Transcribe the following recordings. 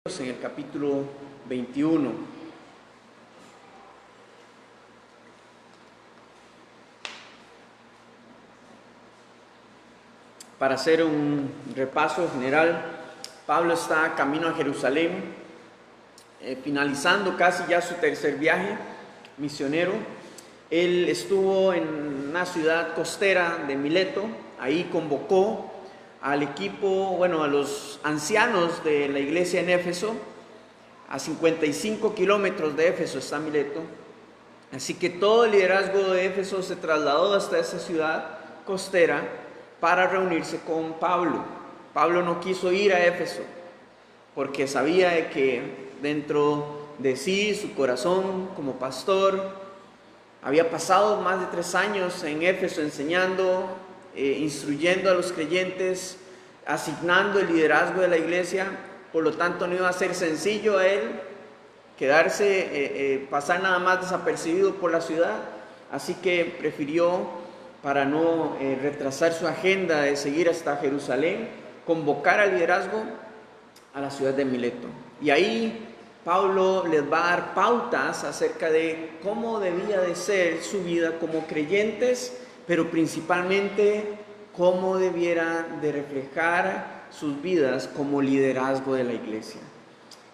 En el capítulo 21. Para hacer un repaso general, Pablo está camino a Jerusalén, finalizando casi ya su tercer viaje misionero. Él estuvo en una ciudad costera de Mileto, ahí convocó al equipo, a los ancianos de la iglesia en Éfeso. A 55 kilómetros de Éfeso está Mileto. Así que todo el liderazgo de Éfeso se trasladó hasta esa ciudad costera para reunirse con Pablo. Pablo no quiso ir a Éfeso porque sabía que dentro de sí, su corazón como pastor, había pasado más de 3 años en Éfeso enseñando, instruyendo a los creyentes, asignando el liderazgo de la iglesia. Por lo tanto, no iba a ser sencillo a él quedarse, pasar nada más desapercibido por la ciudad. Así que prefirió, para no retrasar su agenda de seguir hasta Jerusalén, convocar al liderazgo a la ciudad de Mileto. Y ahí Pablo les va a dar pautas acerca de cómo debía de ser su vida como creyentes, pero principalmente cómo debiera de reflejar sus vidas como liderazgo de la iglesia,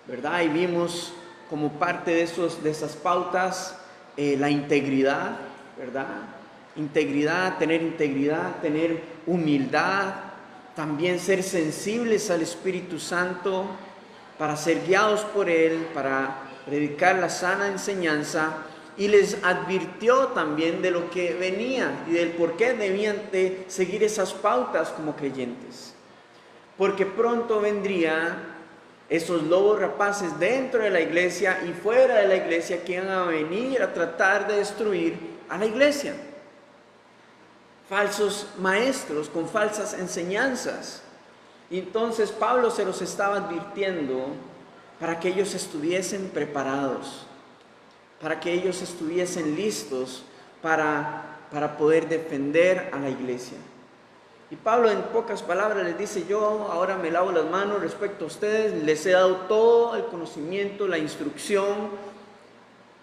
¿verdad? Y vimos como parte de esas pautas la integridad, ¿verdad? Integridad, tener humildad, también ser sensibles al Espíritu Santo para ser guiados por Él, para predicar la sana enseñanza. Y les advirtió también de lo que venía y del por qué debían de seguir esas pautas como creyentes. Porque pronto vendrían esos lobos rapaces dentro de la iglesia y fuera de la iglesia que iban a venir a tratar de destruir a la iglesia. Falsos maestros con falsas enseñanzas. Y entonces Pablo se los estaba advirtiendo para que ellos estuviesen preparados, para que ellos estuviesen listos para poder defender a la iglesia. Y Pablo en pocas palabras les dice: yo ahora me lavo las manos respecto a ustedes, les he dado todo el conocimiento, la instrucción,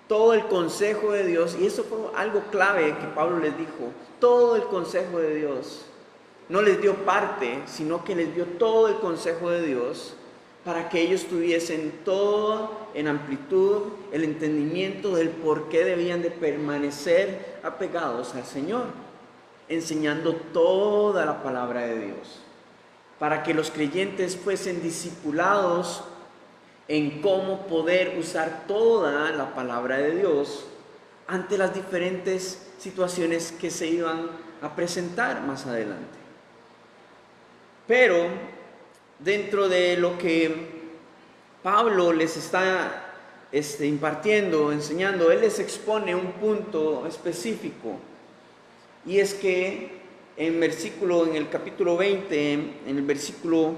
todo el consejo de Dios. Y eso fue algo clave que Pablo les dijo: todo el consejo de Dios. No les dio parte, sino que les dio todo el consejo de Dios, para que ellos tuviesen todo en amplitud, el entendimiento del por qué debían de permanecer apegados al Señor, enseñando toda la palabra de Dios, para que los creyentes fuesen discipulados en cómo poder usar toda la palabra de Dios ante las diferentes situaciones que se iban a presentar más adelante. Pero dentro de lo que Pablo les está impartiendo, enseñando, él les expone un punto específico. Y es que en el capítulo 20, en el versículo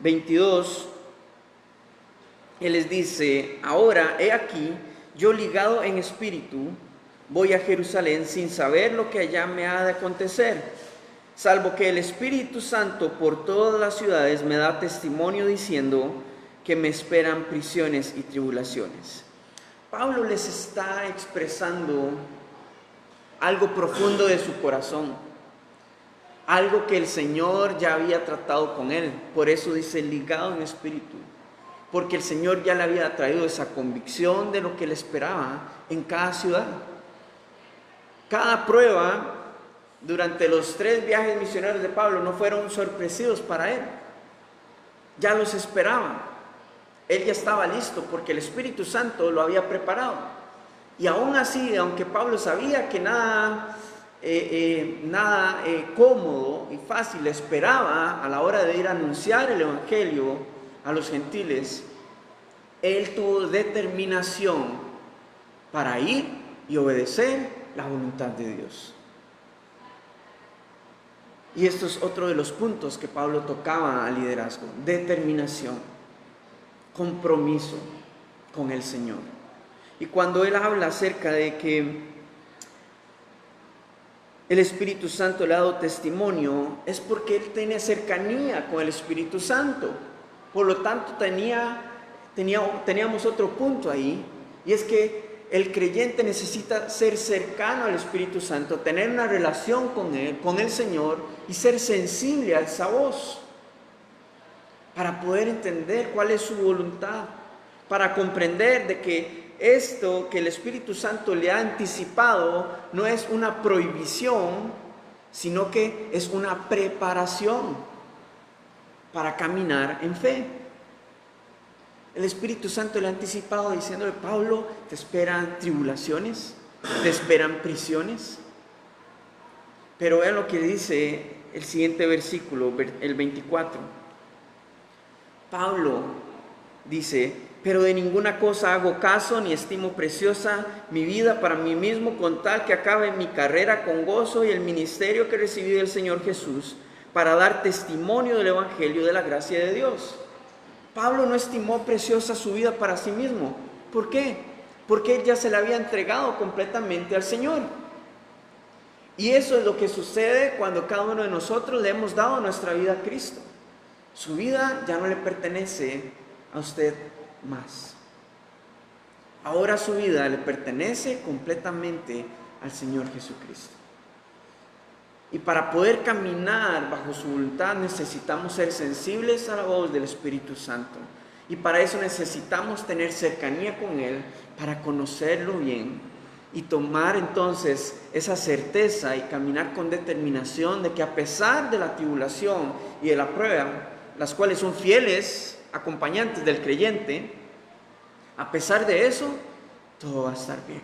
22, él les dice: ahora, he aquí, yo ligado en espíritu, voy a Jerusalén sin saber lo que allá me ha de acontecer, salvo que el Espíritu Santo por todas las ciudades me da testimonio diciendo que me esperan prisiones y tribulaciones. Pablo les está expresando algo profundo de su corazón, algo que el Señor ya había tratado con él. Por eso dice ligado en espíritu, porque el Señor ya le había traído esa convicción de lo que le esperaba en cada ciudad. Cada prueba durante los 3 viajes misioneros de Pablo no fueron sorpresivos para él, ya los esperaba. Él ya estaba listo porque el Espíritu Santo lo había preparado. Y aún así, aunque Pablo sabía que nada cómodo y fácil esperaba a la hora de ir a anunciar el Evangelio a los gentiles, él tuvo determinación para ir y obedecer la voluntad de Dios. Y esto es otro de los puntos que Pablo tocaba al liderazgo: determinación, compromiso con el Señor. Y cuando él habla acerca de que el Espíritu Santo le ha dado testimonio, es porque él tiene cercanía con el Espíritu Santo. Por lo tanto, tenía teníamos otro punto ahí, y es que el creyente necesita ser cercano al Espíritu Santo, tener una relación con Él, con el Señor, y ser sensible a esa voz, para poder entender cuál es su voluntad, para comprender de que esto que el Espíritu Santo le ha anticipado no es una prohibición, sino que es una preparación para caminar en fe. El Espíritu Santo le ha anticipado diciéndole: Pablo, te esperan tribulaciones, te esperan prisiones. Pero vean lo que dice el siguiente versículo, el 24. Pablo dice: pero de ninguna cosa hago caso, ni estimo preciosa mi vida para mí mismo, con tal que acabe mi carrera con gozo y el ministerio que recibí del Señor Jesús, para dar testimonio del Evangelio de la gracia de Dios. Pablo no estimó preciosa su vida para sí mismo. ¿Por qué? Porque él ya se la había entregado completamente al Señor. Y eso es lo que sucede cuando cada uno de nosotros le hemos dado nuestra vida a Cristo. Su vida ya no le pertenece a usted más. Ahora su vida le pertenece completamente al Señor Jesucristo. Y para poder caminar bajo su voluntad necesitamos ser sensibles a la voz del Espíritu Santo. Y para eso necesitamos tener cercanía con Él, para conocerlo bien y tomar entonces esa certeza y caminar con determinación de que a pesar de la tribulación y de la prueba, las cuales son fieles acompañantes del creyente, a pesar de eso, todo va a estar bien.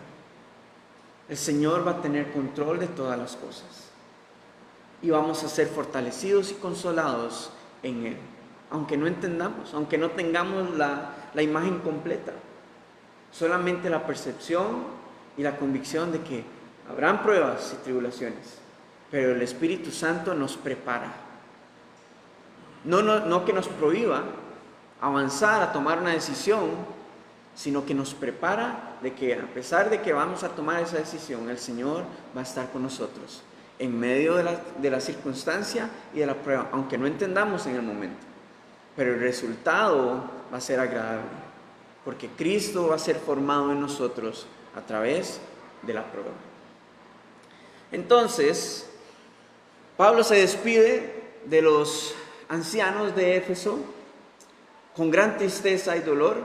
El Señor va a tener control de todas las cosas. Y vamos a ser fortalecidos y consolados en Él. Aunque no entendamos, aunque no tengamos la imagen completa. Solamente la percepción y la convicción de que habrán pruebas y tribulaciones. Pero el Espíritu Santo nos prepara. No que nos prohíba avanzar a tomar una decisión, sino que nos prepara de que a pesar de que vamos a tomar esa decisión, el Señor va a estar con nosotros en medio de la circunstancia y de la prueba, aunque no entendamos en el momento. Pero el resultado va a ser agradable, porque Cristo va a ser formado en nosotros a través de la prueba. Entonces, Pablo se despide de los ancianos de Éfeso con gran tristeza y dolor,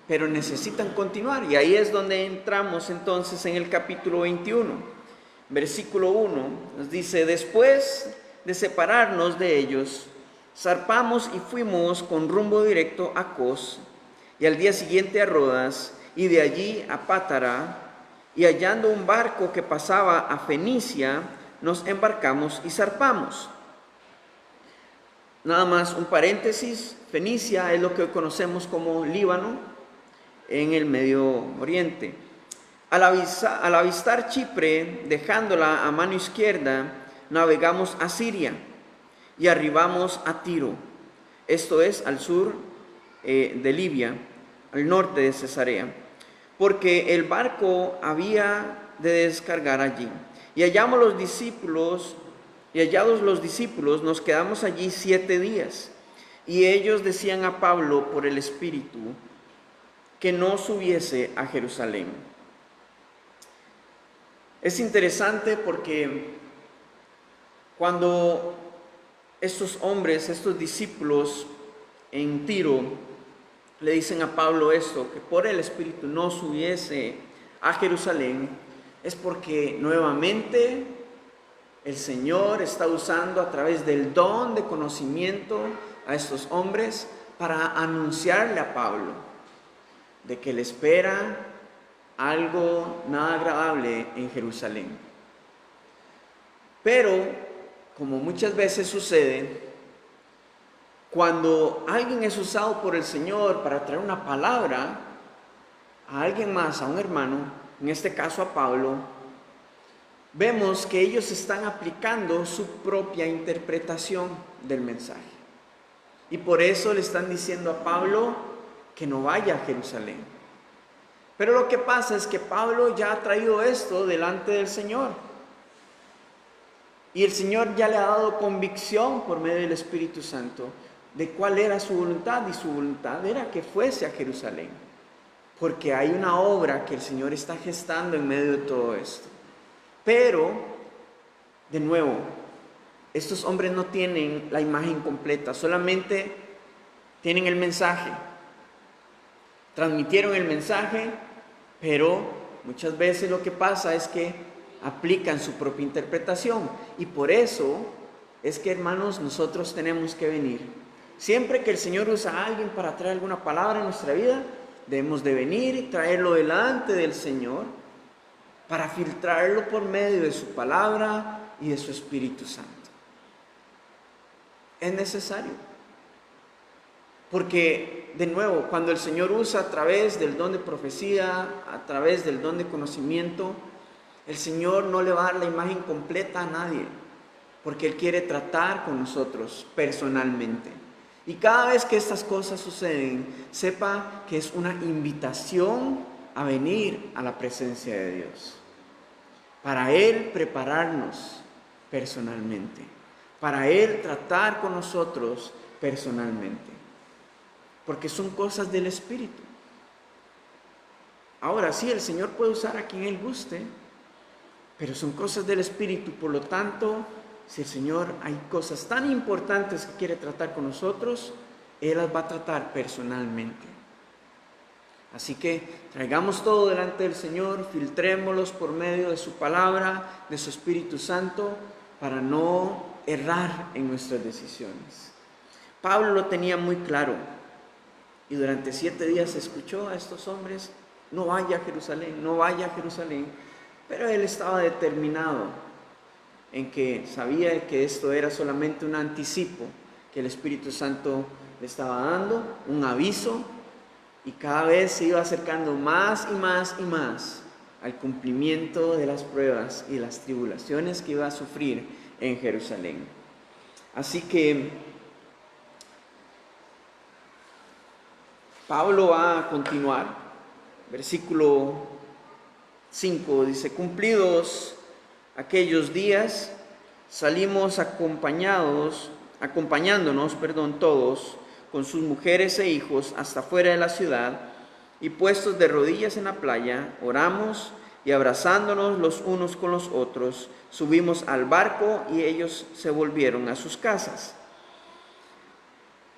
pero necesitan continuar. Y ahí es donde entramos entonces en el capítulo 21. Versículo 1 nos dice: después de separarnos de ellos, zarpamos y fuimos con rumbo directo a Cos, y al día siguiente a Rodas, y de allí a Pátara, y hallando un barco que pasaba a Fenicia, nos embarcamos y zarpamos. Nada más un paréntesis: Fenicia es lo que hoy conocemos como Líbano, en el Medio Oriente. Al avistar Chipre, dejándola a mano izquierda, navegamos a Siria y arribamos a Tiro, esto es al sur de Libia, al norte de Cesarea, porque el barco había de descargar allí. Y hallados los discípulos, nos quedamos allí 7 días. Y ellos decían a Pablo por el Espíritu que no subiese a Jerusalén. Es interesante porque cuando estos hombres, estos discípulos en Tiro, le dicen a Pablo esto, que por el Espíritu no subiese a Jerusalén, es porque nuevamente el Señor está usando a través del don de conocimiento a estos hombres para anunciarle a Pablo de que le espera algo nada agradable en Jerusalén. Pero, como muchas veces sucede, cuando alguien es usado por el Señor para traer una palabra a alguien más, a un hermano, en este caso a Pablo, vemos que ellos están aplicando su propia interpretación del mensaje. Y por eso le están diciendo a Pablo que no vaya a Jerusalén. Pero lo que pasa es que Pablo ya ha traído esto delante del Señor. Y el Señor ya le ha dado convicción por medio del Espíritu Santo de cuál era su voluntad, y su voluntad era que fuese a Jerusalén, porque hay una obra que el Señor está gestando en medio de todo esto. Pero, de nuevo, estos hombres no tienen la imagen completa, solamente tienen el mensaje, transmitieron el mensaje, pero muchas veces lo que pasa es que aplican su propia interpretación, y por eso es que, hermanos, nosotros tenemos que venir. Siempre que el Señor usa a alguien para traer alguna palabra en nuestra vida, debemos de venir y traerlo delante del Señor para filtrarlo por medio de su palabra y de su Espíritu Santo. Es necesario. Porque, de nuevo, cuando el Señor usa a través del don de profecía, a través del don de conocimiento, el Señor no le va a dar la imagen completa a nadie, porque Él quiere tratar con nosotros personalmente. Y cada vez que estas cosas suceden, sepa que es una invitación a venir a la presencia de Dios, para Él prepararnos personalmente, para Él tratar con nosotros personalmente, porque son cosas del Espíritu. Ahora sí, el Señor puede usar a quien Él guste, pero son cosas del Espíritu. Por lo tanto, si el Señor hay cosas tan importantes que quiere tratar con nosotros, Él las va a tratar personalmente. Así que traigamos todo delante del Señor, filtrémoslos por medio de su palabra, de su Espíritu Santo, para no errar en nuestras decisiones. Pablo lo tenía muy claro, y durante 7 días escuchó a estos hombres: no vaya a Jerusalén, no vaya a Jerusalén. Pero él estaba determinado en que sabía que esto era solamente un anticipo que el Espíritu Santo le estaba dando, un aviso, y cada vez se iba acercando más y más y más al cumplimiento de las pruebas y las tribulaciones que iba a sufrir en Jerusalén. Así que Pablo va a continuar. Versículo 5 dice: cumplidos aquellos días, salimos acompañándonos todos con sus mujeres e hijos hasta fuera de la ciudad, y puestos de rodillas en la playa, oramos, y abrazándonos los unos con los otros, subimos al barco y ellos se volvieron a sus casas.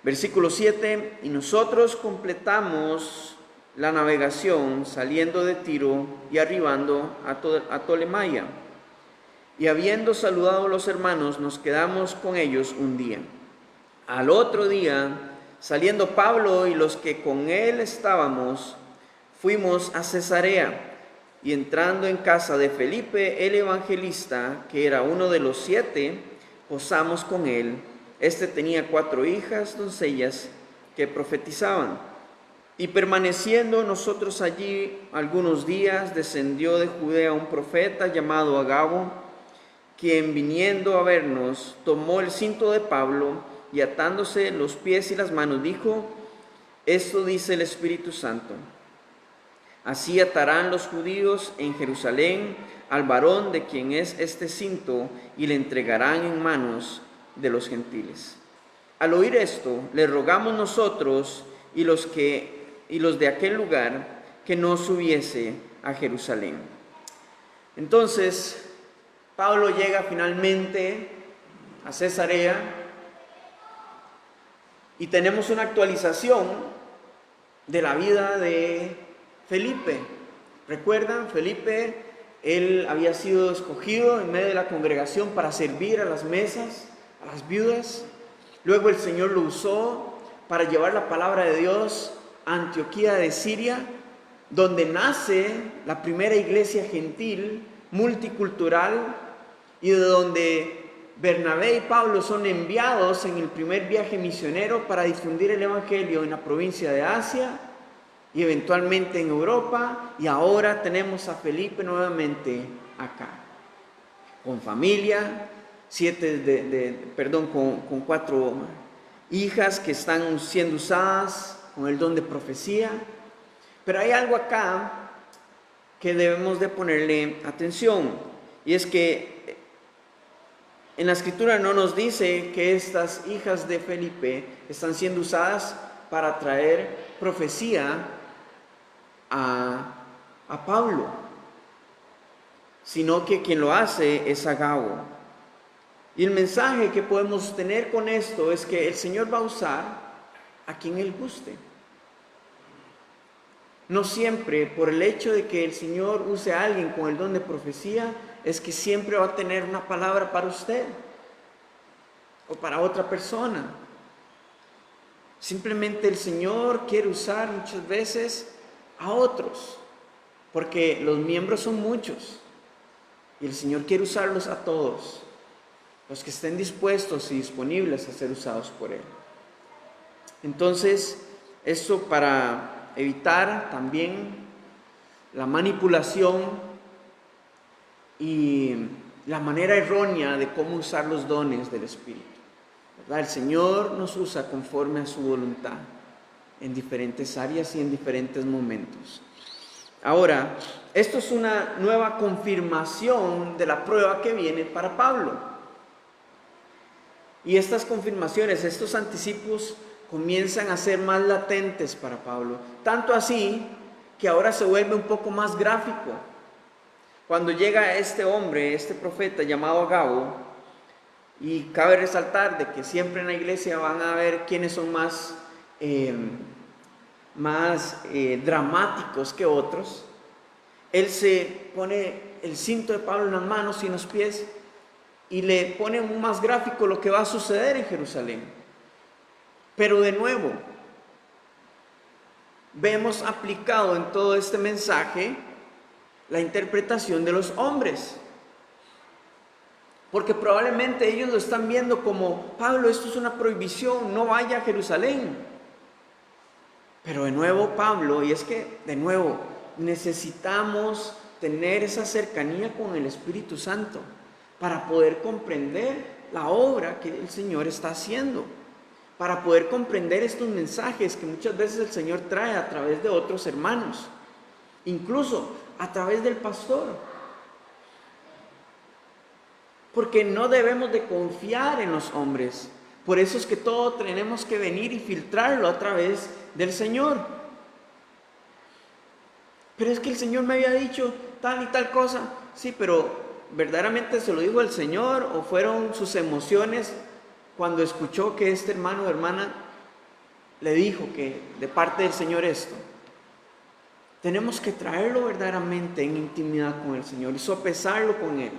Versículo 7, y nosotros completamos la navegación saliendo de Tiro y arribando a Ptolemais. Y habiendo saludado a los hermanos, nos quedamos con ellos un día. Al otro día, saliendo Pablo y los que con él estábamos, fuimos a Cesarea, y entrando en casa de Felipe el evangelista, que era uno de los 7, posamos con él. Este tenía 4 hijas, doncellas, que profetizaban. Y permaneciendo nosotros allí algunos días, descendió de Judea un profeta llamado Agabo, quien, viniendo a vernos, tomó el cinto de Pablo y, atándose los pies y las manos, dijo: esto dice el Espíritu Santo: así atarán los judíos en Jerusalén al varón de quien es este cinto, y le entregarán en manos de los gentiles. Al oír esto, le rogamos nosotros y los de aquel lugar que no subiese a Jerusalén. Entonces, Pablo llega finalmente a Cesarea y tenemos una actualización de la vida de Felipe. ¿Recuerdan? Felipe, él había sido escogido en medio de la congregación para servir a las mesas, a las viudas. Luego el Señor lo usó para llevar la palabra de Dios a Antioquía de Siria, donde nace la primera iglesia gentil multicultural, y de donde Bernabé y Pablo son enviados en el primer viaje misionero para difundir el evangelio en la provincia de Asia y eventualmente en Europa. Y ahora tenemos a Felipe nuevamente acá, con familia, con 4 hijas que están siendo usadas con el don de profecía. Pero hay algo acá que debemos de ponerle atención, y es que En la escritura no nos dice que estas hijas de Felipe están siendo usadas para traer profecía a Pablo, sino que quien lo hace es Agabo. Y el mensaje que podemos tener con esto es que el Señor va a usar a quien Él guste. No siempre, por el hecho de que el Señor use a alguien con el don de profecía, es que siempre va a tener una palabra para usted o para otra persona. Simplemente el Señor quiere usar muchas veces a otros, porque los miembros son muchos y el Señor quiere usarlos a todos, los que estén dispuestos y disponibles a ser usados por Él. Entonces, esto para evitar también la manipulación y la manera errónea de cómo usar los dones del Espíritu, ¿verdad? El Señor nos usa conforme a su voluntad en diferentes áreas y en diferentes momentos. Ahora, esto es una nueva confirmación de la prueba que viene para Pablo. Y estas confirmaciones, estos anticipos comienzan a ser más latentes para Pablo. Tanto así que ahora se vuelve un poco más gráfico. Cuando llega este hombre, este profeta llamado Agabo, y cabe resaltar de que siempre en la iglesia van a ver quiénes son más dramáticos que otros. Él se pone el cinto de Pablo en las manos y en los pies y le pone un más gráfico lo que va a suceder en Jerusalén. Pero de nuevo, vemos aplicado en todo este mensaje la interpretación de los hombres. Porque probablemente ellos lo están viendo como: Pablo, esto es una prohibición, no vaya a Jerusalén. Pero de nuevo Pablo, y es que de nuevo necesitamos tener esa cercanía con el Espíritu Santo para poder comprender la obra que el Señor está haciendo, para poder comprender estos mensajes que muchas veces el Señor trae a través de otros hermanos, incluso a través del pastor. Porque no debemos de confiar en los hombres. Por eso es que todo tenemos que venir y filtrarlo a través del Señor. Pero es que el Señor me había dicho tal y tal cosa. Sí, pero ¿verdaderamente se lo dijo el Señor o fueron sus emociones cuando escuchó que este hermano o hermana le dijo que de parte del Señor esto? Tenemos que traerlo verdaderamente en intimidad con el Señor y sopesarlo con Él.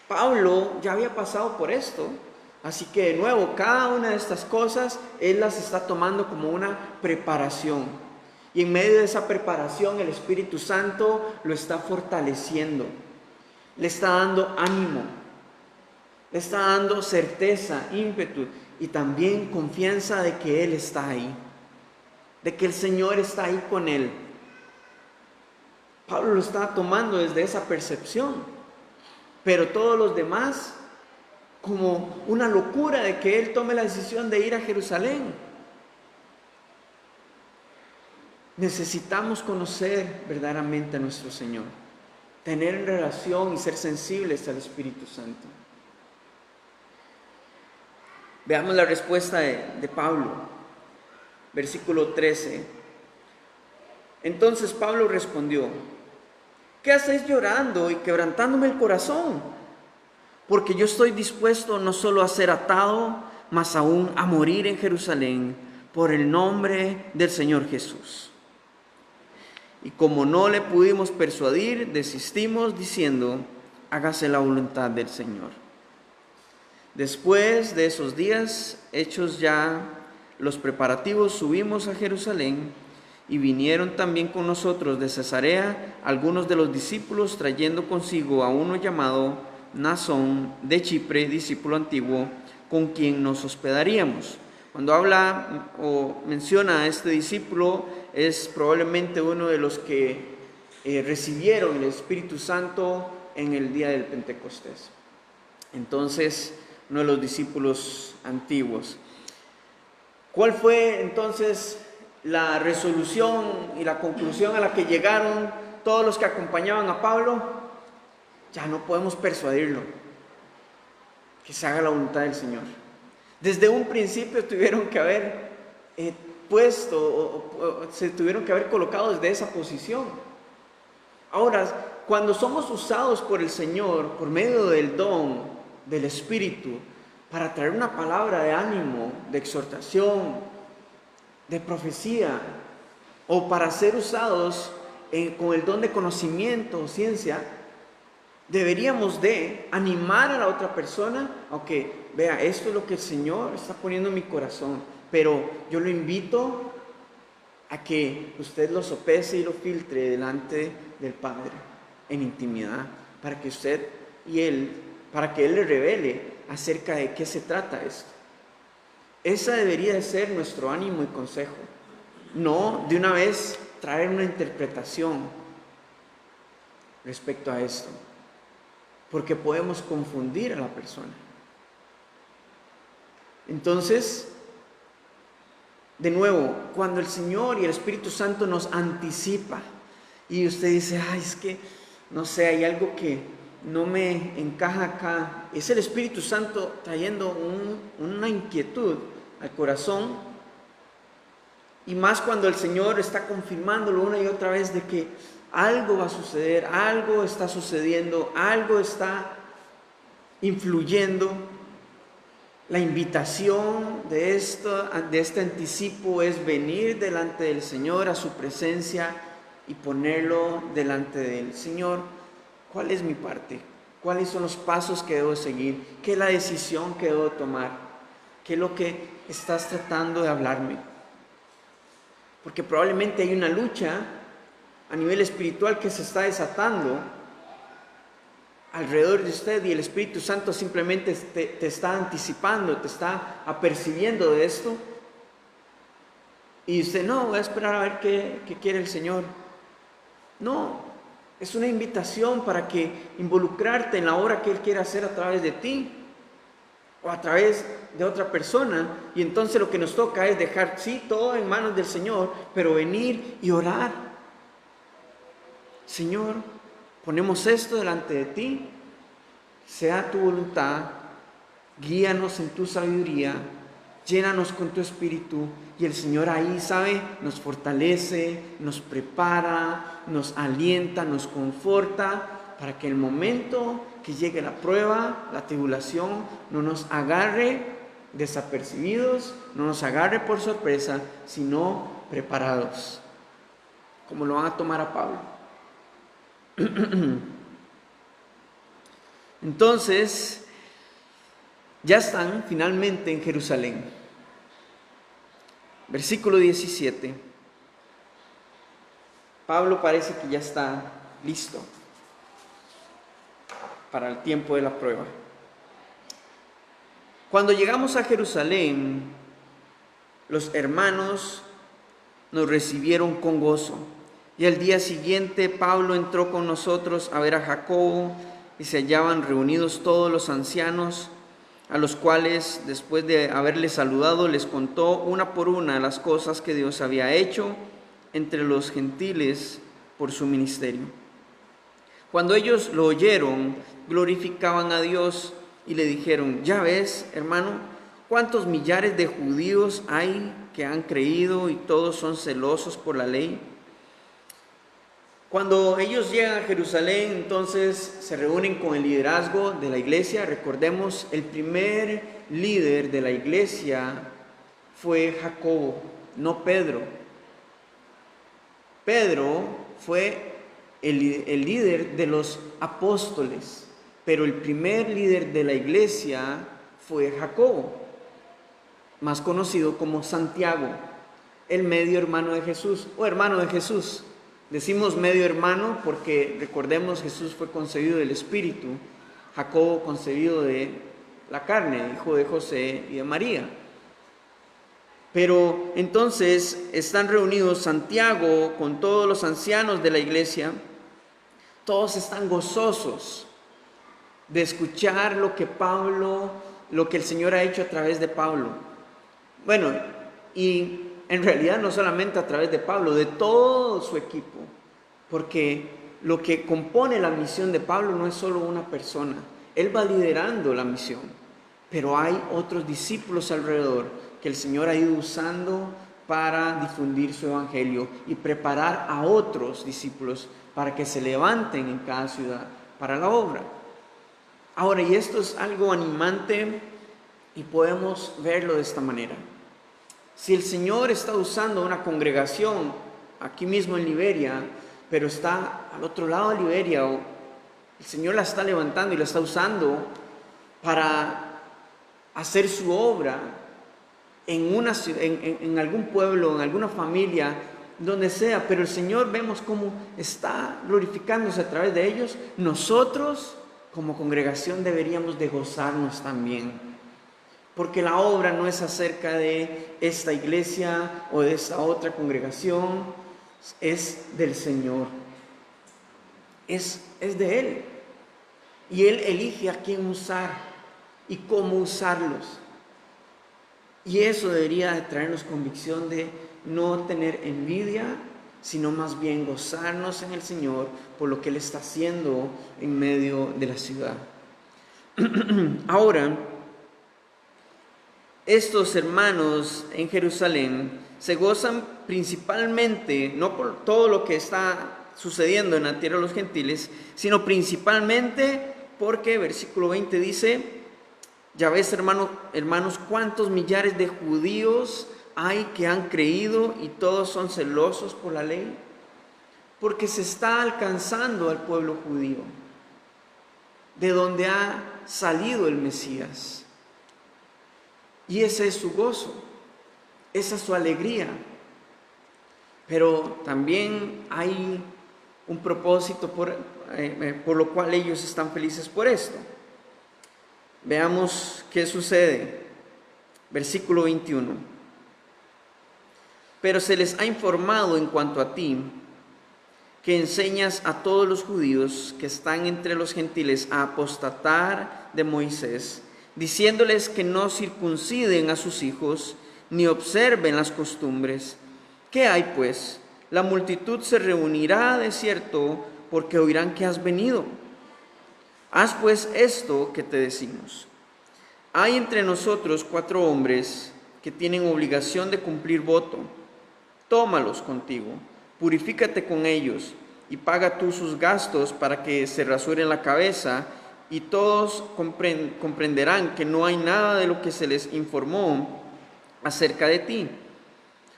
Pablo ya había pasado por esto, así que de nuevo cada una de estas cosas él las está tomando como una preparación, y en medio de esa preparación el Espíritu Santo lo está fortaleciendo, le está dando ánimo, le está dando certeza, ímpetu y también confianza de que Él está ahí, de que el Señor está ahí con él. Pablo lo está tomando desde esa percepción. Pero todos los demás, como una locura de que él tome la decisión de ir a Jerusalén. Necesitamos conocer verdaderamente a nuestro Señor, tener relación y ser sensibles al Espíritu Santo. Veamos la respuesta de Pablo, versículo 13. Entonces Pablo respondió: ¿qué hacéis llorando y quebrantándome el corazón? Porque yo estoy dispuesto no solo a ser atado, mas aún a morir en Jerusalén por el nombre del Señor Jesús. Y como no le pudimos persuadir, desistimos diciendo: hágase la voluntad del Señor. Después de esos días, hechos ya los preparativos, subimos a Jerusalén. Y vinieron también con nosotros de Cesarea algunos de los discípulos, trayendo consigo a uno llamado Mnasón de Chipre, discípulo antiguo, con quien nos hospedaríamos. Cuando habla o menciona a este discípulo, es probablemente uno de los que recibieron el Espíritu Santo en el día del Pentecostés. Entonces, uno de los discípulos antiguos. ¿Cuál fue entonces la resolución y la conclusión a la que llegaron todos los que acompañaban a Pablo? Ya no podemos persuadirlo. que se haga la voluntad del Señor. Desde un principio tuvieron que haber se tuvieron que haber colocado desde esa posición. Ahora, cuando somos usados por el Señor por medio del don del Espíritu para traer una palabra de ánimo, de exhortación, de profecía, o para ser usados con el don de conocimiento o ciencia, deberíamos de animar a la otra persona, aunque vea, esto es lo que el Señor está poniendo en mi corazón, pero yo lo invito a que usted lo sopese y lo filtre delante del Padre en intimidad, para que usted y Él, para que Él le revele acerca de qué se trata esto. Esa debería de ser nuestro ánimo y consejo, no de una vez traer una interpretación respecto a esto, porque podemos confundir a la persona. Entonces, de nuevo, cuando el Señor y el Espíritu Santo nos anticipa y usted dice, ay, es que, no sé, hay algo que no me encaja acá, es el Espíritu Santo trayendo una inquietud al corazón, y más cuando el Señor está confirmándolo una y otra vez de que algo va a suceder, algo está sucediendo, algo está influyendo. La invitación de este anticipo es venir delante del Señor a su presencia y ponerlo delante del Señor. ¿Cuál es mi parte? ¿Cuáles son los pasos que debo seguir? ¿Qué es la decisión que debo tomar? ¿Qué es lo que estás tratando de hablarme? Porque probablemente hay una lucha a nivel espiritual que se está desatando alrededor de usted, y el Espíritu Santo simplemente te está anticipando, te está apercibiendo de esto, y usted, no, voy a esperar a ver qué quiere el Señor. No, es una invitación para que involucrarte en la obra que Él quiere hacer a través de ti o a través de otra persona, y entonces lo que nos toca es dejar, sí, todo en manos del Señor, pero venir y orar. Señor, ponemos esto delante de ti, sea tu voluntad, guíanos en tu sabiduría, llénanos con tu Espíritu, y el Señor ahí, ¿sabe? Nos fortalece, nos prepara, nos alienta, nos conforta, para que el momento que llegue la prueba, la tribulación, no nos agarre desapercibidos, no nos agarre por sorpresa, sino preparados, como lo van a tomar a Pablo. Entonces, ya están finalmente en Jerusalén. Versículo 17. Pablo parece que ya está listo para el tiempo de la prueba. Cuando llegamos a Jerusalén, los hermanos nos recibieron con gozo. Y al día siguiente Pablo entró con nosotros a ver a Jacobo, y se hallaban reunidos todos los ancianos, a los cuales, después de haberles saludado, les contó una por una las cosas que Dios había hecho entre los gentiles por su ministerio. Cuando ellos lo oyeron, glorificaban a Dios y le dijeron, ya ves, hermano, cuántos millares de judíos hay que han creído y todos son celosos por la ley. Cuando ellos llegan a Jerusalén, entonces se reúnen con el liderazgo de la iglesia. Recordemos, el primer líder de la iglesia fue Jacobo, no Pedro. Pedro fue el líder de los apóstoles, pero el primer líder de la iglesia fue Jacobo, más conocido como Santiago, el medio hermano de Jesús, o hermano de Jesús. Decimos medio hermano porque, recordemos, Jesús fue concebido del Espíritu, Jacobo concebido de la carne, hijo de José y de María. Pero entonces están reunidos Santiago con todos los ancianos de la iglesia. Todos están gozosos de escuchar lo que el Señor ha hecho a través de Pablo. Bueno, y en realidad no solamente a través de Pablo, de todo su equipo, porque lo que compone la misión de Pablo no es solo una persona, él va liderando la misión. pero hay otros discípulos alrededor que el Señor ha ido usando para difundir su evangelio y preparar a otros discípulos para que se levanten en cada ciudad para la obra. Ahora, y esto es algo animante y podemos verlo de esta manera. Si el Señor está usando una congregación aquí mismo en Liberia, pero está al otro lado de Liberia, o el Señor la está levantando y la está usando para hacer su obra en algún pueblo, en alguna familia, donde sea, pero el Señor vemos cómo está glorificándose a través de ellos. Nosotros como congregación deberíamos de gozarnos también, porque la obra no es acerca de esta iglesia o de esta otra congregación, es del Señor, es de Él, y Él elige a quién usar y cómo usarlos. Y eso debería de traernos convicción de no tener envidia, sino más bien gozarnos en el Señor por lo que Él está haciendo en medio de la ciudad. Ahora, estos hermanos en Jerusalén se gozan principalmente, no por todo lo que está sucediendo en la tierra de los gentiles, sino principalmente porque, versículo 20 dice: ya ves, hermanos, cuántos millares de judíos hay que han creído y todos son celosos por la ley, porque se está alcanzando al pueblo judío, de donde ha salido el Mesías. Y ese es su gozo, esa es su alegría. Pero también hay un propósito por lo cual ellos están felices por esto. Veamos qué sucede. Versículo 21. Pero se les ha informado en cuanto a ti, que enseñas a todos los judíos que están entre los gentiles a apostatar de Moisés, diciéndoles que no circunciden a sus hijos, ni observen las costumbres. ¿Qué hay pues? La multitud se reunirá de cierto, porque oirán que has venido. Haz pues esto que te decimos. Hay entre nosotros 4 hombres que tienen obligación de cumplir voto. Tómalos contigo, purifícate con ellos y paga tú sus gastos para que se rasuren la cabeza, y todos comprenderán que no hay nada de lo que se les informó acerca de ti,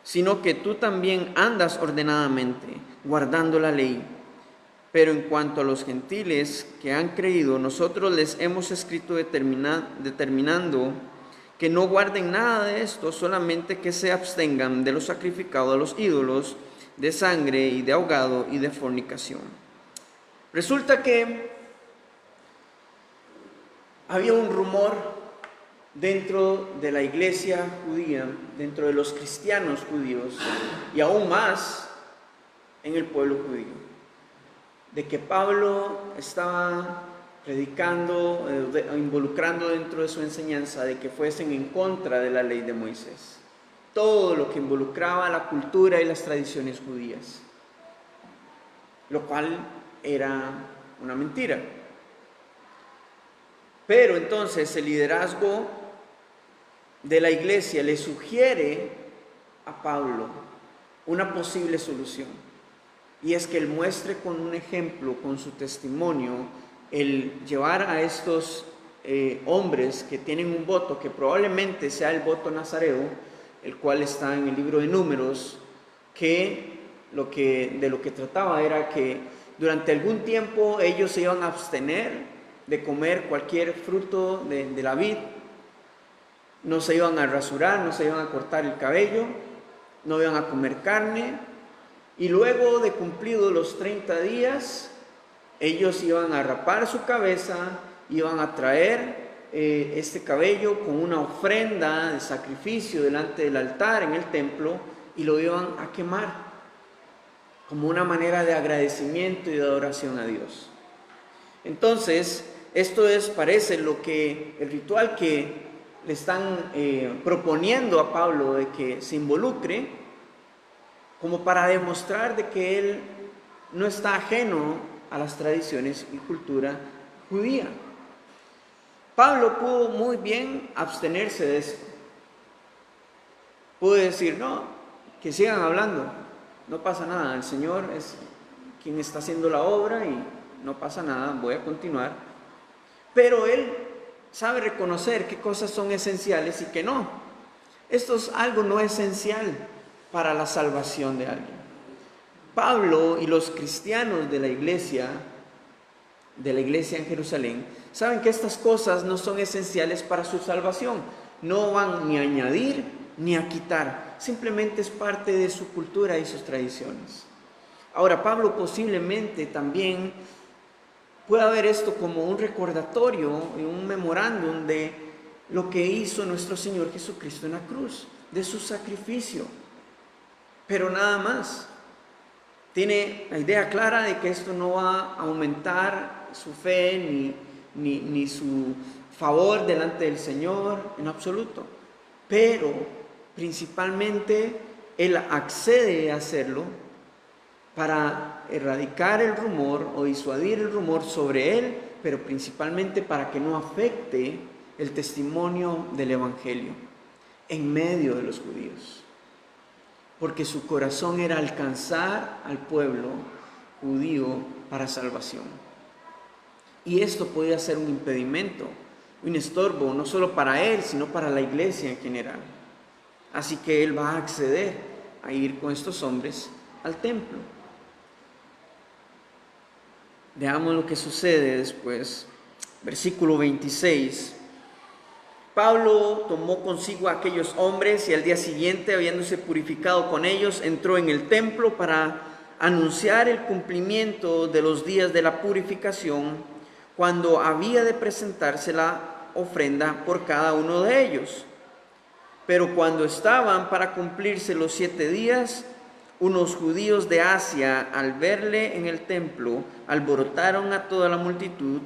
sino que tú también andas ordenadamente, guardando la ley. Pero en cuanto a los gentiles que han creído, nosotros les hemos escrito determinando que no guarden nada de esto, solamente que se abstengan de lo sacrificado a los ídolos, de sangre y de ahogado y de fornicación. Resulta que había un rumor dentro de la iglesia judía, dentro de los cristianos judíos, y aún más en el pueblo judío, de que Pablo estaba predicando, involucrando dentro de su enseñanza de que fuesen en contra de la ley de Moisés, todo lo que involucraba la cultura y las tradiciones judías, lo cual era una mentira. Pero entonces el liderazgo de la iglesia le sugiere a Pablo una posible solución, y es que él muestre con un ejemplo, con su testimonio, el llevar a estos hombres que tienen un voto que probablemente sea el voto nazareo, el cual está en el libro de Números, que de lo que trataba era que durante algún tiempo ellos se iban a abstener de comer cualquier fruto de la vid, no se iban a rasurar, no se iban a cortar el cabello, no iban a comer carne, y luego de cumplidos los 30 días, ellos iban a rapar su cabeza, iban a traer este cabello con una ofrenda de sacrificio delante del altar en el templo, y lo iban a quemar como una manera de agradecimiento y de adoración a Dios. Entonces, esto parece el ritual que le están proponiendo a Pablo de que se involucre, como para demostrar de que él no está ajeno a las tradiciones y cultura judía. Pablo pudo muy bien abstenerse de esto. Pudo decir, no, que sigan hablando, no pasa nada, el Señor es quien está haciendo la obra y no pasa nada, voy a continuar. Pero él sabe reconocer qué cosas son esenciales y qué no. Esto es algo no esencial para la salvación de alguien. Pablo y los cristianos de la iglesia en Jerusalén, saben que estas cosas no son esenciales para su salvación. No van ni a añadir ni a quitar. Simplemente es parte de su cultura y sus tradiciones. Ahora, Pablo posiblemente también pueda ver esto como un recordatorio y un memorándum de lo que hizo nuestro Señor Jesucristo en la cruz, de su sacrificio. Pero nada más. Tiene la idea clara de que esto no va a aumentar su fe ni su favor delante del Señor en absoluto. Pero principalmente Él accede a hacerlo para erradicar el rumor o disuadir el rumor sobre Él, pero principalmente para que no afecte el testimonio del Evangelio en medio de los judíos. Porque su corazón era alcanzar al pueblo judío para salvación. Y esto podía ser un impedimento, un estorbo, no solo para él, sino para la iglesia en general. Así que él va a acceder a ir con estos hombres al templo. Veamos lo que sucede después. Versículo 26. Pablo tomó consigo a aquellos hombres y al día siguiente, habiéndose purificado con ellos, entró en el templo para anunciar el cumplimiento de los días de la purificación, cuando había de presentarse la ofrenda por cada uno de ellos. Pero cuando estaban para cumplirse los 7 días, unos judíos de Asia, al verle en el templo, alborotaron a toda la multitud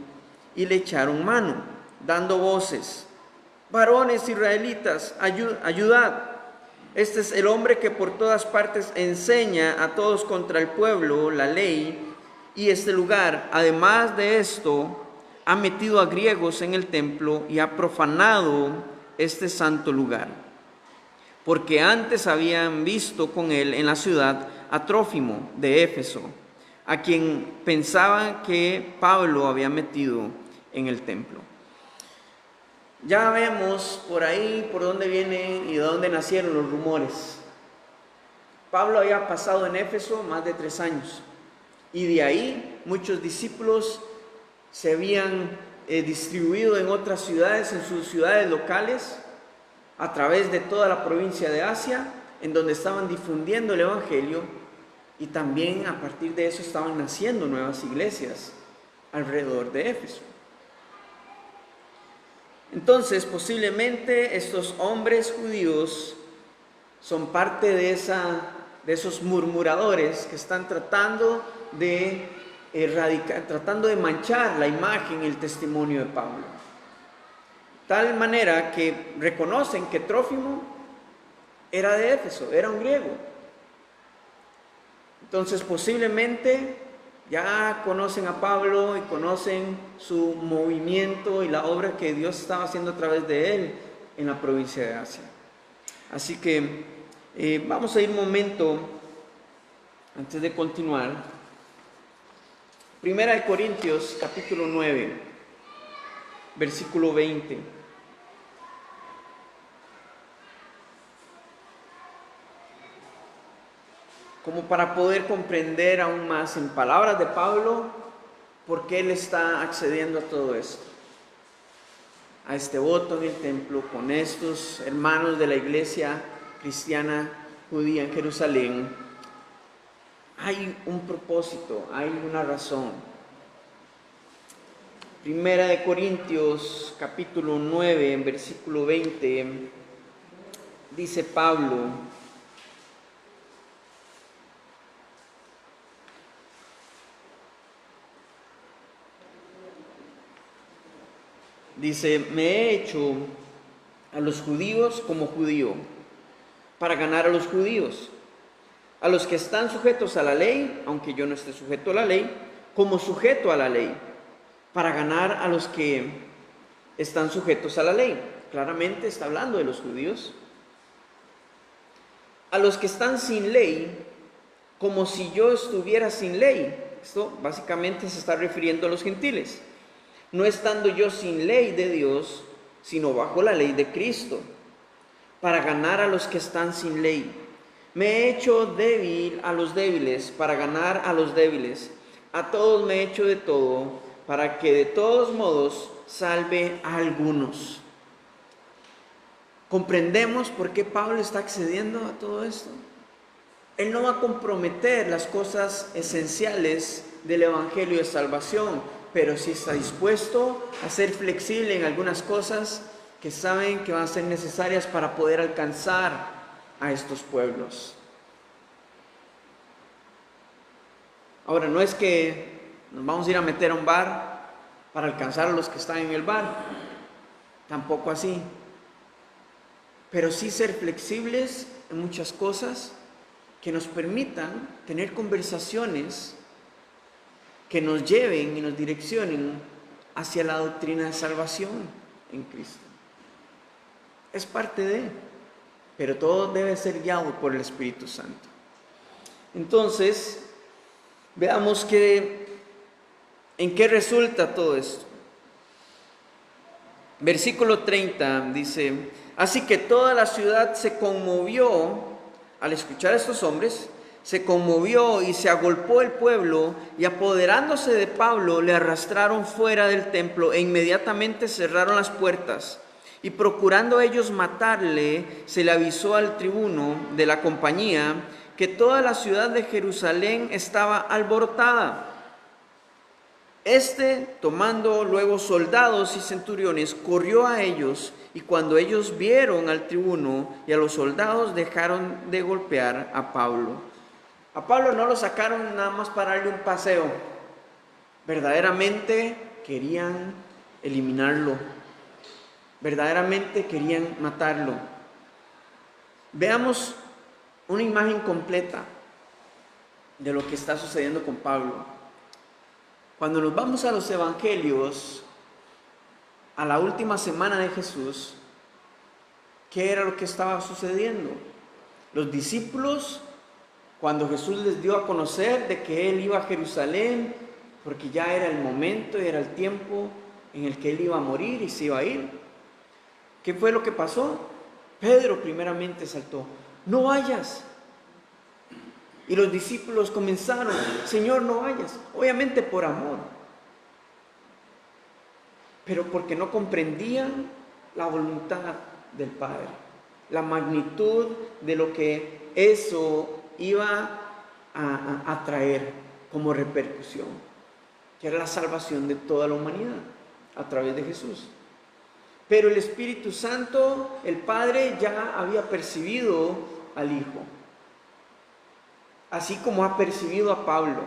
y le echaron mano, dando voces: varones israelitas, ayudad. Este es el hombre que por todas partes enseña a todos contra el pueblo la ley, y este lugar, además de esto, ha metido a griegos en el templo y ha profanado este santo lugar. Porque antes habían visto con él en la ciudad a Trófimo de Éfeso, a quien pensaban que Pablo había metido en el templo. Ya vemos por ahí por dónde vienen y de dónde nacieron los rumores. Pablo había pasado en Éfeso más de 3 años y de ahí muchos discípulos se habían distribuido en otras ciudades, en sus ciudades locales, a través de toda la provincia de Asia, en donde estaban difundiendo el Evangelio, y también a partir de eso estaban naciendo nuevas iglesias alrededor de Éfeso. Entonces, posiblemente estos hombres judíos son parte de esos murmuradores que están tratando de manchar la imagen y el testimonio de Pablo. Tal manera que reconocen que Trófimo era de Éfeso, era un griego. Entonces, posiblemente ya conocen a Pablo y conocen su movimiento y la obra que Dios estaba haciendo a través de él en la provincia de Asia. Así que vamos a ir un momento antes de continuar. Primera de Corintios, capítulo 9, versículo 20. Como para poder comprender aún más en palabras de Pablo por qué él está accediendo a todo esto, a este voto en el templo con estos hermanos de la iglesia cristiana judía en Jerusalén. Hay un propósito, hay una razón. Primera de Corintios capítulo 9, en versículo 20, dice Pablo: dice, me he hecho a los judíos como judío, para ganar a los judíos, a los que están sujetos a la ley, aunque yo no esté sujeto a la ley, como sujeto a la ley, para ganar a los que están sujetos a la ley. Claramente está hablando de los judíos. A los que están sin ley, como si yo estuviera sin ley. Esto básicamente se está refiriendo a los gentiles. No estando yo sin ley de Dios, sino bajo la ley de Cristo, para ganar a los que están sin ley. Me he hecho débil a los débiles, para ganar a los débiles. A todos me he hecho de todo, para que de todos modos salve a algunos. ¿Comprendemos por qué Pablo está accediendo a todo esto? Él no va a comprometer las cosas esenciales del Evangelio de salvación, pero sí está dispuesto a ser flexible en algunas cosas que saben que van a ser necesarias para poder alcanzar a estos pueblos. Ahora, no es que nos vamos a ir a meter a un bar para alcanzar a los que están en el bar, tampoco así, pero sí ser flexibles en muchas cosas que nos permitan tener conversaciones que nos lleven y nos direccionen hacia la doctrina de salvación en Cristo. Es parte de, pero todo debe ser guiado por el Espíritu Santo. Entonces, veamos en qué resulta todo esto. Versículo 30 dice: así que toda la ciudad se conmovió al escuchar a estos hombres, se conmovió y se agolpó el pueblo, y apoderándose de Pablo le arrastraron fuera del templo e inmediatamente cerraron las puertas. Y procurando ellos matarle, se le avisó al tribuno de la compañía que toda la ciudad de Jerusalén estaba alborotada. Tomando luego soldados y centuriones, corrió a ellos, y cuando ellos vieron al tribuno y a los soldados, dejaron de golpear a Pablo. A Pablo no lo sacaron nada más para darle un paseo. Verdaderamente querían eliminarlo. Verdaderamente querían matarlo. Veamos una imagen completa de lo que está sucediendo con Pablo. Cuando nos vamos a los evangelios, a la última semana de Jesús, ¿qué era lo que estaba sucediendo? Los discípulos, cuando Jesús les dio a conocer de que Él iba a Jerusalén, porque ya era el momento y era el tiempo en el que Él iba a morir y se iba a ir, ¿qué fue lo que pasó? Pedro primeramente saltó: no vayas. Y los discípulos comenzaron: Señor, no vayas. Obviamente por amor, pero porque no comprendían la voluntad del Padre, la magnitud de lo que eso iba a traer como repercusión, que era la salvación de toda la humanidad a través de Jesús. Pero el Espíritu Santo, el Padre, ya había percibido al Hijo, así como ha percibido a Pablo,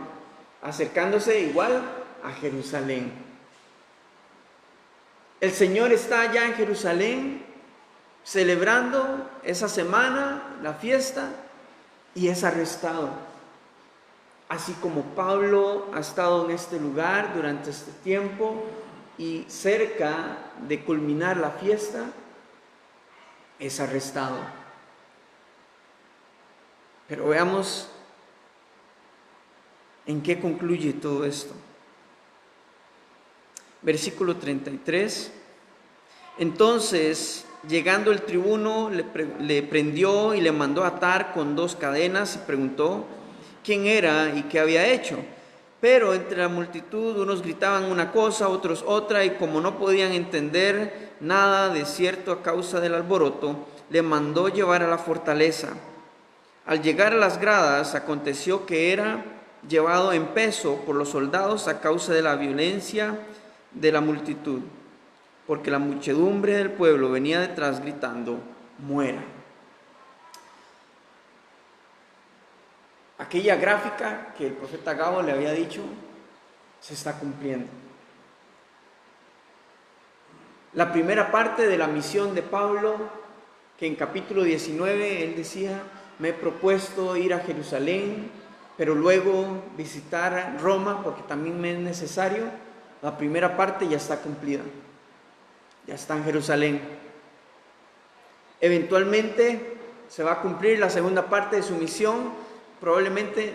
acercándose igual a Jerusalén. El Señor está ya en Jerusalén, celebrando esa semana, la fiesta, y es arrestado. Así como Pablo ha estado en este lugar durante este tiempo, y cerca de culminar la fiesta, es arrestado. Pero veamos ¿en qué concluye todo esto? Versículo 33. Entonces, llegando el tribuno, le prendió y le mandó atar con 2 cadenas y preguntó quién era y qué había hecho. Pero entre la multitud unos gritaban una cosa, otros otra, y como no podían entender nada de cierto a causa del alboroto, le mandó llevar a la fortaleza. Al llegar a las gradas, aconteció que era llevado en peso por los soldados a causa de la violencia de la multitud, porque la muchedumbre del pueblo venía detrás gritando: muera. Aquella gráfica que el profeta Gabo le había dicho se está cumpliendo. La primera parte de la misión de Pablo, que en capítulo 19 él decía: me he propuesto ir a Jerusalén, pero luego visitar Roma porque también me es necesario. La primera parte ya está cumplida. ya está en Jerusalén. Eventualmente se va a cumplir la segunda parte de su misión, probablemente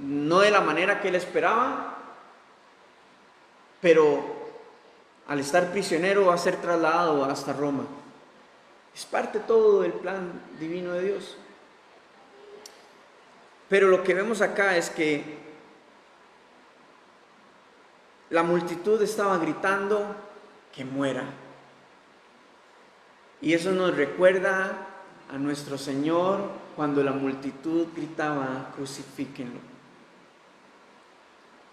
no de la manera que él esperaba, pero al estar prisionero va a ser trasladado hasta Roma. Es parte todo del plan divino de Dios. Pero lo que vemos acá es que la multitud estaba gritando que muera. Y eso nos recuerda a nuestro Señor cuando la multitud gritaba: crucifíquenlo.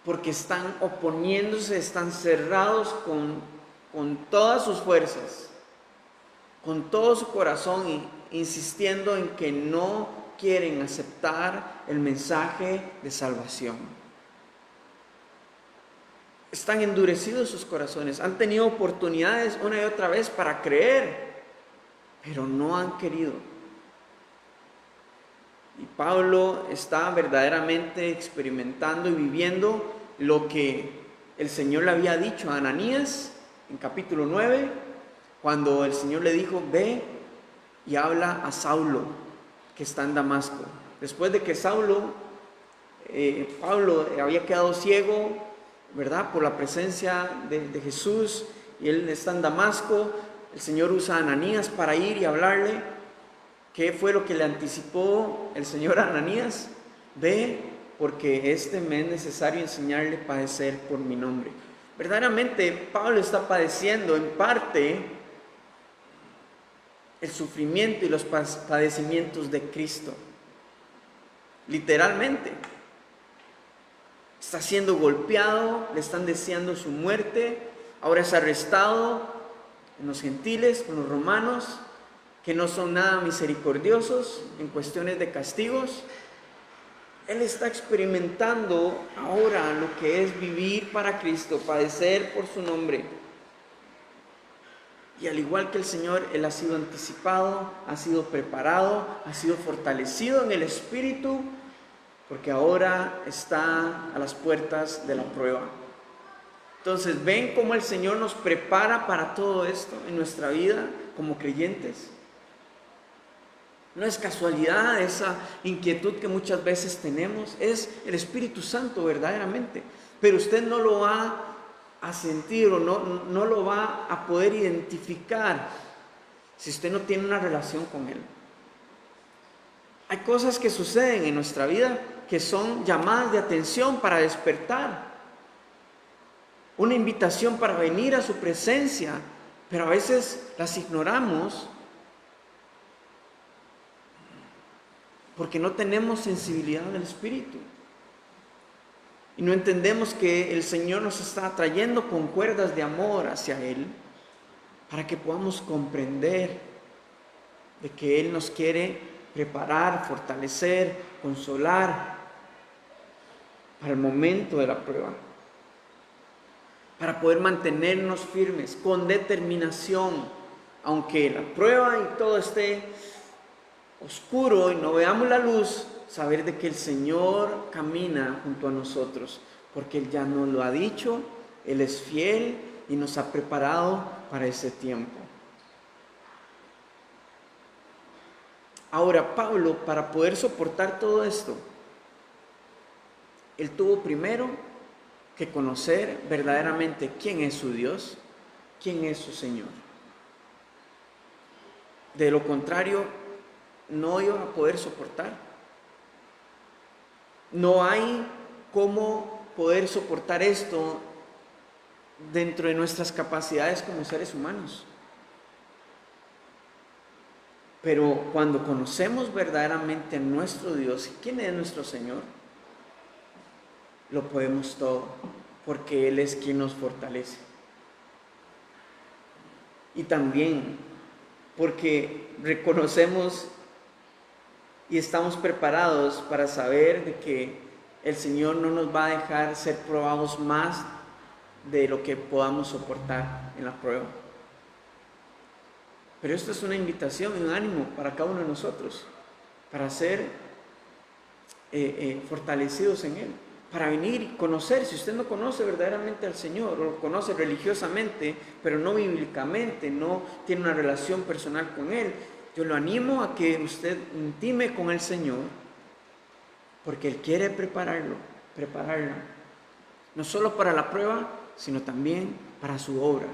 Porque están oponiéndose, están cerrados con todas sus fuerzas, con todo su corazón, insistiendo en que no quieren aceptar el mensaje de salvación. Están endurecidos sus corazones, han tenido oportunidades una y otra vez para creer, pero no han querido. Y Pablo está verdaderamente experimentando y viviendo lo que el Señor le había dicho a Ananías en capítulo 9, cuando el Señor le dijo: ve y habla a Saulo, que está en Damasco. Después de que Pablo había quedado ciego, ¿verdad?, por la presencia de Jesús, y él está en Damasco, el Señor usa a Ananías para ir y hablarle. ¿Qué fue lo que le anticipó el Señor a Ananías? Ve, porque me es necesario enseñarle a padecer por mi nombre. Verdaderamente Pablo está padeciendo en parte el sufrimiento y los padecimientos de Cristo. Literalmente. Está siendo golpeado, le están deseando su muerte, ahora es arrestado en los gentiles, con los romanos, que no son nada misericordiosos en cuestiones de castigos. Él está experimentando ahora lo que es vivir para Cristo, padecer por su nombre. Y al igual que el Señor, Él ha sido anticipado, ha sido preparado, ha sido fortalecido en el Espíritu, porque ahora está a las puertas de la prueba. Entonces, ¿ven cómo el Señor nos prepara para todo esto en nuestra vida como creyentes? No es casualidad esa inquietud que muchas veces tenemos, es el Espíritu Santo verdaderamente. Pero usted no lo va a sentir o no lo va a poder identificar si usted no tiene una relación con Él. Hay cosas que suceden en nuestra vida que son llamadas de atención para despertar. Una invitación para venir a su presencia, pero a veces las ignoramos porque no tenemos sensibilidad del Espíritu. Y no entendemos que el Señor nos está atrayendo con cuerdas de amor hacia Él, para que podamos comprender de que Él nos quiere preparar, fortalecer, consolar para el momento de la prueba, para poder mantenernos firmes con determinación, aunque la prueba y todo esté oscuro y no veamos la luz, saber de que el Señor camina junto a nosotros, porque Él ya nos lo ha dicho, Él es fiel y nos ha preparado para ese tiempo. Ahora, Pablo, para poder soportar todo esto, él tuvo primero que conocer verdaderamente quién es su Dios, quién es su Señor. De lo contrario, no iba a poder soportar. No hay cómo poder soportar esto dentro de nuestras capacidades como seres humanos. Pero cuando conocemos verdaderamente a nuestro Dios y quién es nuestro Señor, lo podemos todo, porque Él es quien nos fortalece. Y también porque reconocemos y estamos preparados para saber de que el Señor no nos va a dejar ser probados más de lo que podamos soportar en la prueba. Pero esto es una invitación y un ánimo para cada uno de nosotros, para ser fortalecidos en Él, para venir y conocer. Si usted no conoce verdaderamente al Señor, o lo conoce religiosamente, pero no bíblicamente, no tiene una relación personal con Él, yo lo animo a que usted intime con el Señor, porque Él quiere prepararla, no solo para la prueba, sino también para su obra.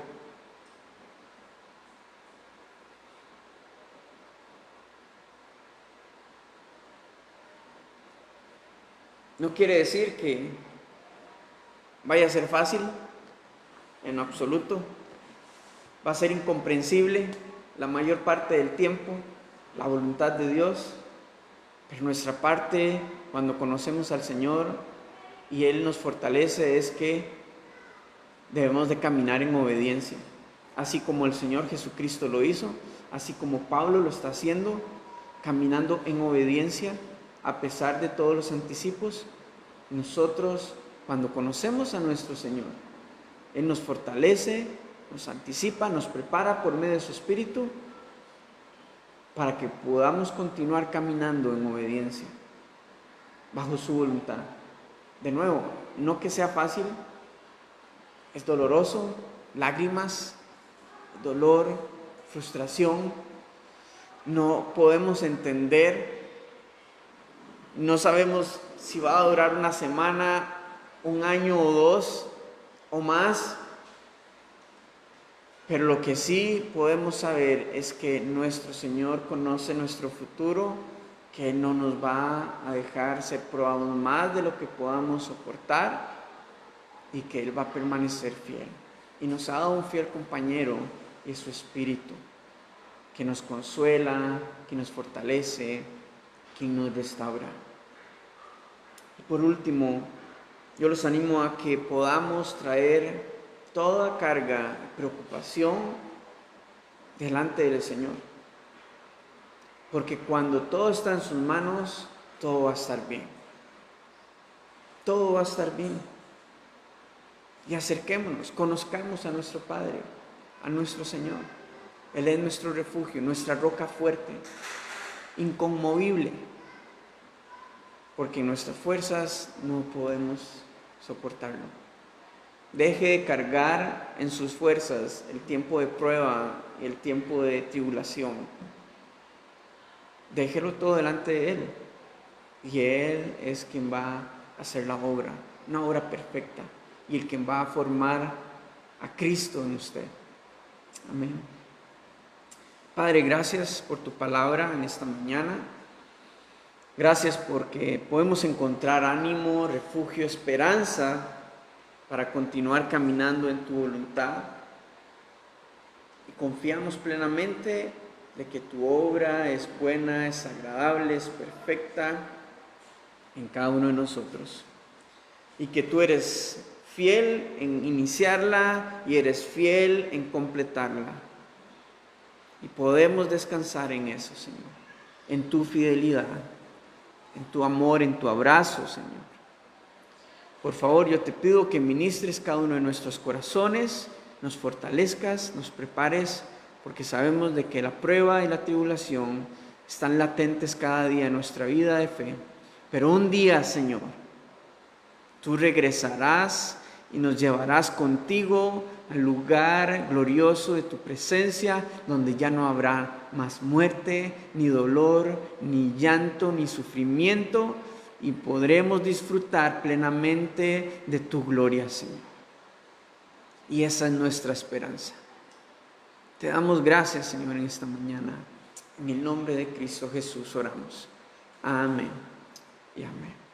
No quiere decir que vaya a ser fácil, en absoluto. Va a ser incomprensible la mayor parte del tiempo, la voluntad de Dios, pero nuestra parte, cuando conocemos al Señor y Él nos fortalece, es que debemos de caminar en obediencia, así como el Señor Jesucristo lo hizo, así como Pablo lo está haciendo, caminando en obediencia a pesar de todos los anticipos. Nosotros, cuando conocemos a nuestro Señor, Él nos fortalece, nos anticipa, nos prepara por medio de su Espíritu para que podamos continuar caminando en obediencia, bajo su voluntad. De nuevo, no que sea fácil, es doloroso, lágrimas, dolor, frustración, no podemos entender, no sabemos si va a durar una semana, un año o dos o más, pero lo que sí podemos saber es que nuestro Señor conoce nuestro futuro, que Él no nos va a dejar ser probados más de lo que podamos soportar y que Él va a permanecer fiel. Y nos ha dado un fiel compañero y su Espíritu, que nos consuela, que nos fortalece, que nos restaura. Y por último, yo los animo a que podamos traer toda carga y preocupación delante del Señor. Porque cuando todo está en sus manos, todo va a estar bien. Todo va a estar bien. Y acerquémonos, conozcamos a nuestro Padre, a nuestro Señor. Él es nuestro refugio, nuestra roca fuerte, inconmovible. Porque en nuestras fuerzas no podemos soportarlo. Deje de cargar en sus fuerzas el tiempo de prueba y el tiempo de tribulación. Déjelo todo delante de Él. Y Él es quien va a hacer la obra, una obra perfecta. Y el quien va a formar a Cristo en usted. Amén. Padre, gracias por tu palabra en esta mañana. Gracias porque podemos encontrar ánimo, refugio, esperanza para continuar caminando en tu voluntad. Y confiamos plenamente de que tu obra es buena, es agradable, es perfecta en cada uno de nosotros. Y que tú eres fiel en iniciarla y eres fiel en completarla. Y podemos descansar en eso, Señor, en tu fidelidad, en tu amor, en tu abrazo, Señor. Por favor, yo te pido que ministres cada uno de nuestros corazones, nos fortalezcas, nos prepares, porque sabemos de que la prueba y la tribulación están latentes cada día en nuestra vida de fe. Pero un día, Señor, tú regresarás y nos llevarás contigo al lugar glorioso de tu presencia, donde ya no habrá más muerte, ni dolor, ni llanto, ni sufrimiento, y podremos disfrutar plenamente de tu gloria, Señor. Y esa es nuestra esperanza. Te damos gracias, Señor, en esta mañana. En el nombre de Cristo Jesús oramos. Amén y amén.